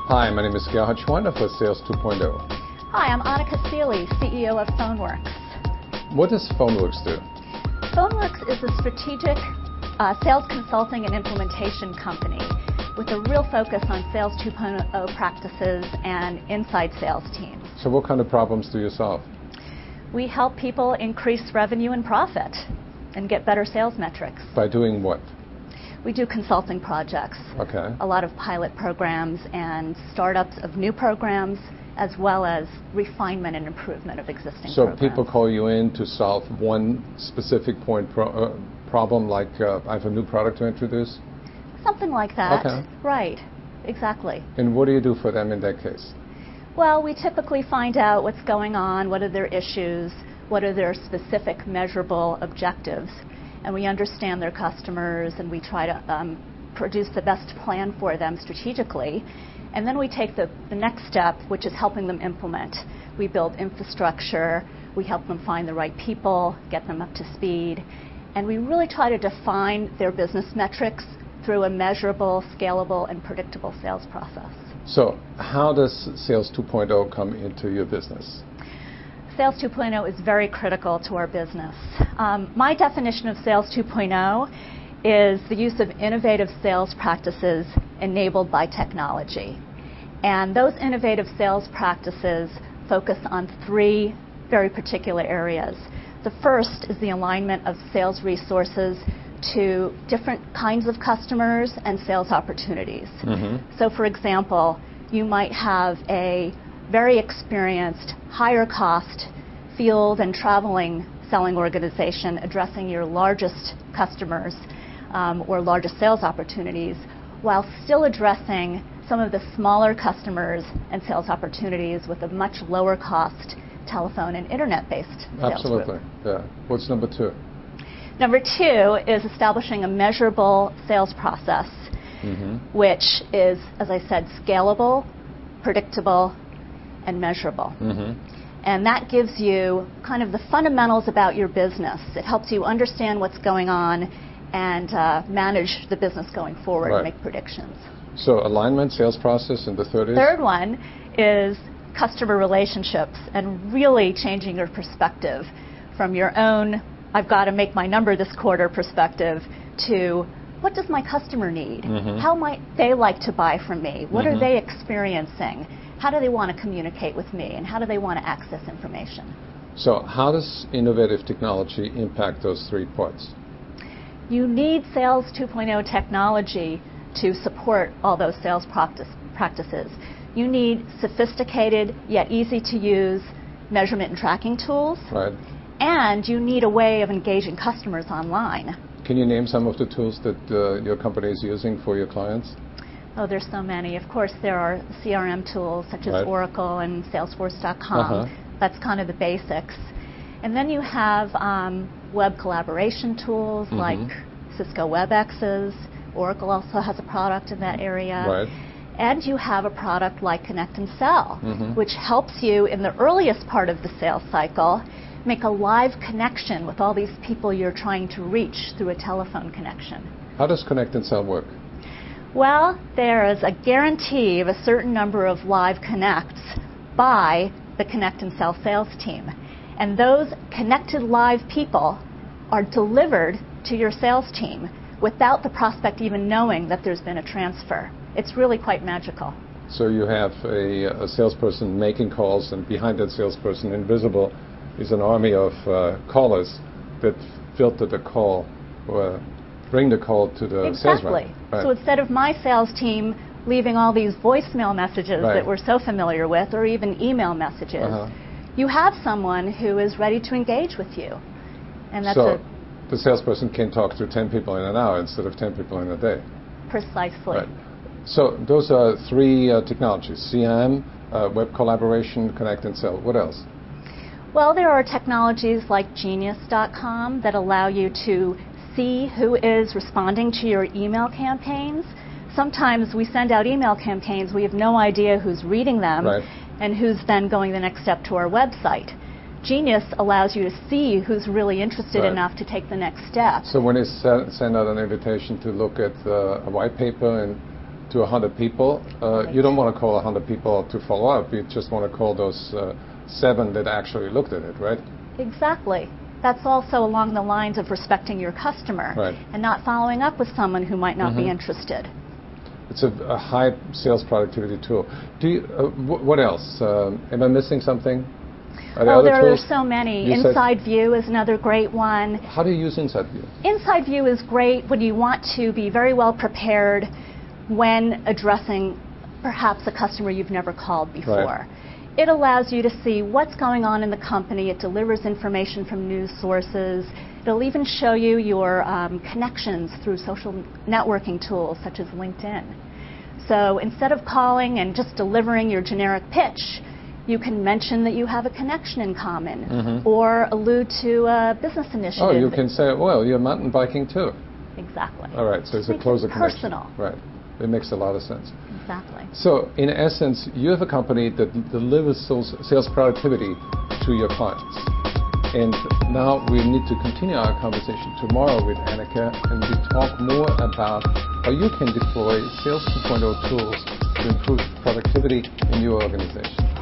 Hi, my name is Gerhard Schwander for Sales 2.0. Hi, I'm Annika Seely, CEO of PhoneWorks. What does PhoneWorks do? PhoneWorks is a strategic sales consulting and implementation company with a real focus on Sales 2.0 practices and inside sales teams. So what kind of problems do you solve? We help people increase revenue and profit and get better sales metrics. By doing what? We do consulting projects. Okay. A lot of pilot programs and startups of new programs, as well as refinement and improvement of existing programs. So people call you in to solve one specific problem, like I have a new product to introduce? Something like that. Okay. Right, exactly. And what do you do for them in that case? Well, we typically find out what's going on, what are their issues, what are their specific measurable objectives, and we understand their customers, and we try to produce the best plan for them strategically. And then we take the next step, which is helping them implement. We build infrastructure, we help them find the right people, get them up to speed, and we really try to define their business metrics through a measurable, scalable, and predictable sales process. So how does Sales 2.0 come into your business? Sales 2.0 is very critical to our business. My definition of Sales 2.0 is the use of innovative sales practices enabled by technology. And those innovative sales practices focus on three very particular areas. The first is the alignment of sales resources to different kinds of customers and sales opportunities. Mm-hmm. So for example, you might have a very experienced, higher cost field and traveling selling organization addressing your largest customers or largest sales opportunities, while still addressing some of the smaller customers and sales opportunities with a much lower cost telephone and internet-based sales Absolutely. group. Yeah. What's number two? Number two is establishing a measurable sales process, which is, as I said, scalable, predictable, and measurable. And that gives you kind of the fundamentals about your business. It helps you understand what's going on and manage the business going forward and make predictions. So alignment, sales process, and the third is? Third one is customer relationships and really changing your perspective from your own, I've got to make my number this quarter perspective, to what does my customer need? How might they like to buy from me? What are they experiencing? How do they want to communicate with me? And how do they want to access information? So how does innovative technology impact those 3 parts? You need Sales 2.0 technology to support all those sales practices. You need sophisticated yet easy to use measurement and tracking tools. Right. And you need a way of engaging customers online. Can you name some of the tools that your company is using for your clients? Oh, there's so many. Of course, there are CRM tools such as Oracle and Salesforce.com. That's kind of the basics. And then you have web collaboration tools like Cisco WebExes. Oracle also has a product in that area. Right. And you have a product like Connect and Sell, which helps you in the earliest part of the sales cycle make a live connection with all these people you're trying to reach through a telephone connection. How does Connect and Sell work? Well, there is a guarantee of a certain number of live connects by the Connect and Sell sales team. And those connected live people are delivered to your sales team without the prospect even knowing that there's been a transfer. It's really quite magical. So you have a salesperson making calls, and behind that salesperson, invisible, is an army of callers that filter the call or bring the call to the sales rep. Exactly. So instead of my sales team leaving all these voicemail messages that we're so familiar with, or even email messages, you have someone who is ready to engage with you. And that's the salesperson can talk to 10 people in an hour instead of 10 people in a day. Precisely. Right. So those are 3 technologies: CRM, web collaboration, Connect and Sell. What else? Well, there are technologies like Genius.com that allow you to see who is responding to your email campaigns. Sometimes we send out email campaigns, we have no idea who's reading them and who's then going the next step to our website. Genius allows you to see who's really interested enough to take the next step. So when they send out an invitation to look at a white paper and to 100 people, you don't want to call 100 people to follow up. You just want to call those 7 that actually looked at it, right? Exactly. That's also along the lines of respecting your customer and not following up with someone who might not be interested. It's a high sales productivity tool. Do you, what else? Am I missing something? There are so many. Inside View is another great one. How do you use Inside View? Inside View is great when you want to be very well prepared when addressing perhaps a customer you've never called before. It allows you to see what's going on in the company. It delivers information from news sources. It'll even show you your connections through social networking tools such as LinkedIn. So instead of calling and just delivering your generic pitch, you can mention that you have a connection in common or allude to a business initiative. Oh, you can say, well, you're mountain biking too. Exactly. All right, so it's a closer connection. Personal. Right. It makes a lot of sense. Exactly. So, in essence, you have a company that delivers sales productivity to your clients. And now we need to continue our conversation tomorrow with Annika, and we talk more about how you can deploy Sales 2.0 tools to improve productivity in your organization.